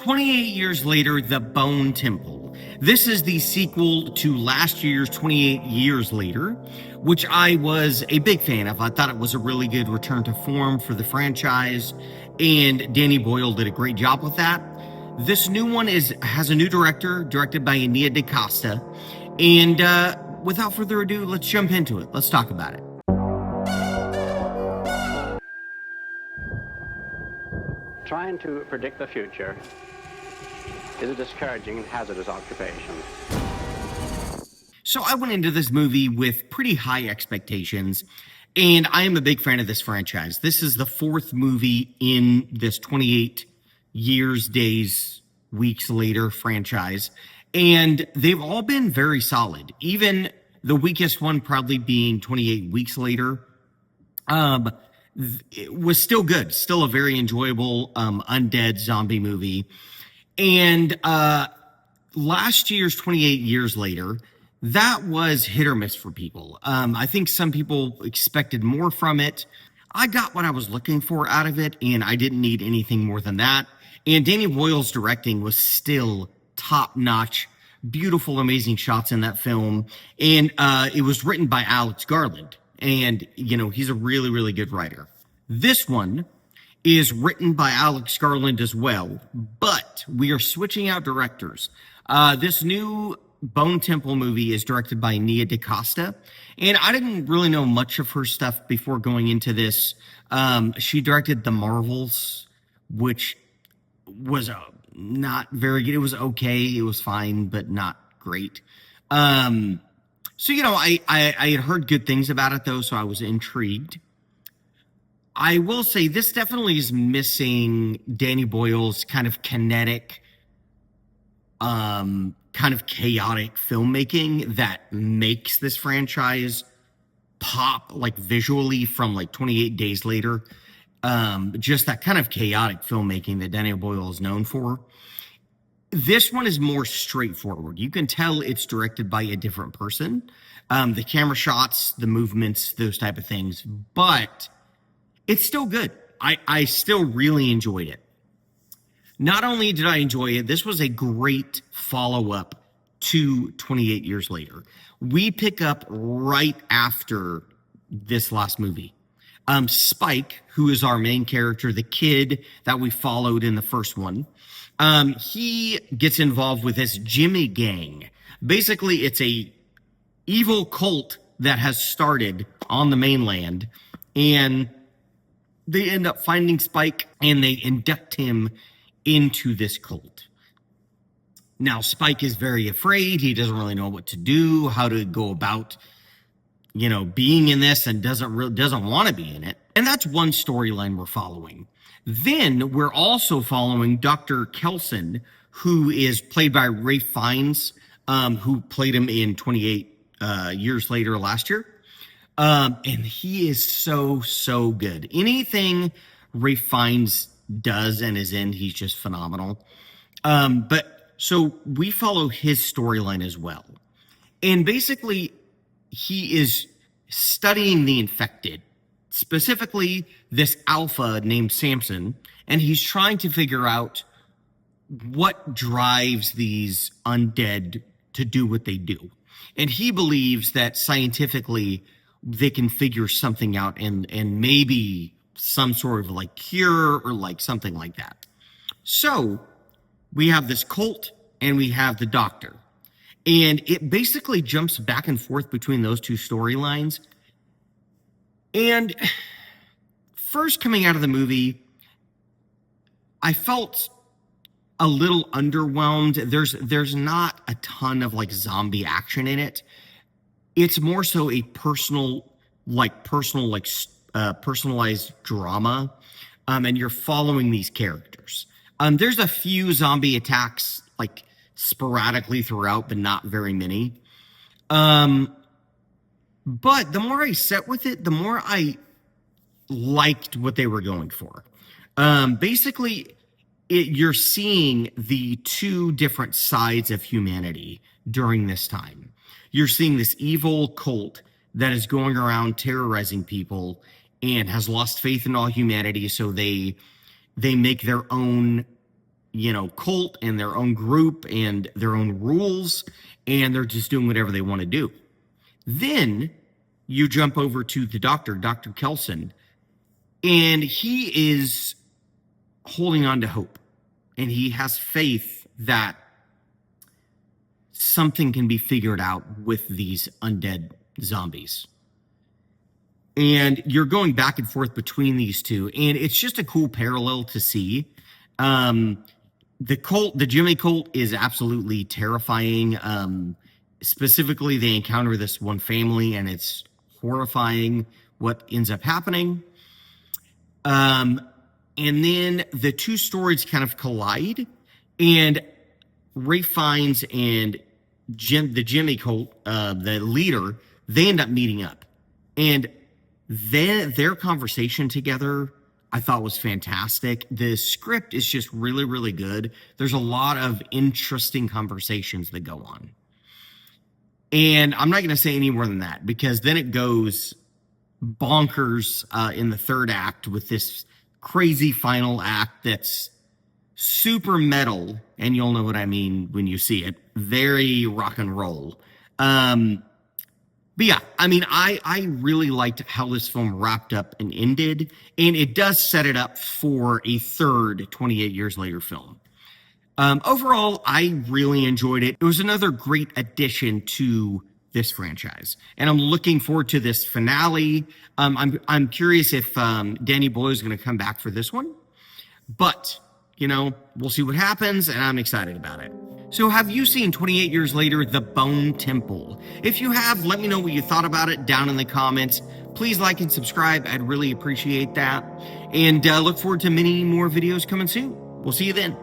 28 years later, The Bone Temple. This is the sequel to last year's 28 Years Later, which I was a big fan of. I thought it was a really good return to form for the franchise, and Danny Boyle did a great job with that. This new one has a new director, directed by Nia DaCosta, and without further ado, let's jump into it. Let's talk about it. Trying to predict the future is a discouraging and hazardous occupation. So I went into this movie with pretty high expectations, and I am a big fan of this franchise. This is the fourth movie in this 28 years, days, weeks later franchise, and they've all been very solid. Even the weakest one probably being 28 weeks later. It was still good, still a very enjoyable undead zombie movie. And last year's 28 Years Later, that was hit or miss for people. I think some people expected more from it. I got what I was looking for out of it, and I didn't need anything more than that. And Danny Boyle's directing was still top-notch, beautiful, amazing shots in that film. And it was written by Alex Garland. And, you know, he's a really, really good writer. This one is written by Alex Garland as well, but we are switching out directors. This new Bone Temple movie is directed by Nia DaCosta, and I didn't really know much of her stuff before going into this. She directed The Marvels, which was not very good. It was okay. It was fine, but not great. So, you know, I had heard good things about it, though, so I was intrigued. I will say this definitely is missing Danny Boyle's kind of kinetic, kind of chaotic filmmaking that makes this franchise pop, like, visually from, like, 28 Days Later. Just that kind of chaotic filmmaking that Danny Boyle is known for. This one is more straightforward. You can tell it's directed by a different person. The camera shots, the movements, those type of things. But it's still good. I still really enjoyed it. Not only did I enjoy it, this was a great follow-up to 28 Years Later. We pick up right after this last movie. Spike, who is our main character, the kid that we followed in the first one, he gets involved with this Jimmy gang. Basically, it's a evil cult that has started on the mainland, and they end up finding Spike, and they induct him into this cult. Now, Spike is very afraid. He doesn't really know what to do, how to go about, you know, being in this, and doesn't want to be in it. And that's one storyline we're following. Then we're also following Dr. Kelson, who is played by Ralph Fiennes, who played him in 28 Years Later last year. And he is so good. Anything Ralph Fiennes does and is in, he's just phenomenal. But so we follow his storyline as well. And basically, he is studying the infected, specifically this alpha named Samson, and he's trying to figure out what drives these undead to do what they do. And he believes that scientifically they can figure something out and maybe some sort of like cure or like something like that. So we have this cult and we have the doctor. And it basically jumps back and forth between those two storylines. And first coming out of the movie, I felt a little underwhelmed. There's not a ton of like zombie action in it. It's more so a personalized drama. And you're following these characters. There's a few zombie attacks like sporadically throughout, but not very many. But the more I sat with it, the more I liked what they were going for. Basically, you're seeing the two different sides of humanity during this time. You're seeing this evil cult that is going around terrorizing people and has lost faith in all humanity, so they make their own cult and their own group and their own rules, and they're just doing whatever they want to do. Then you jump over to the doctor, Dr. Kelson, and he is holding on to hope, and he has faith that something can be figured out with these undead zombies. And you're going back and forth between these two, and it's just a cool parallel to see. The Jimmy cult is absolutely terrifying. Specifically, they encounter this one family, and it's horrifying what ends up happening. And then the two stories kind of collide, and Ray Fiennes and the Jimmy cult, the leader, they end up meeting up. And their conversation together, I thought, was fantastic. The script is just really, really good. There's a lot of interesting conversations that go on. And I'm not going to say any more than that, because then it goes bonkers in the third act with this crazy final act that's super metal, and you'll know what I mean when you see it. Very rock and roll. But yeah, I mean, I really liked how this film wrapped up and ended, and it does set it up for a third 28 Years Later film. Overall, I really enjoyed it. It was another great addition to this franchise, and I'm looking forward to this finale. I'm curious if Danny Boyle is going to come back for this one, but we'll see what happens, and I'm excited about it. So have you seen 28 Years Later, The Bone Temple? If you have, let me know what you thought about it down in the comments. Please like and subscribe. I'd really appreciate that. And look forward to many more videos coming soon. We'll see you then.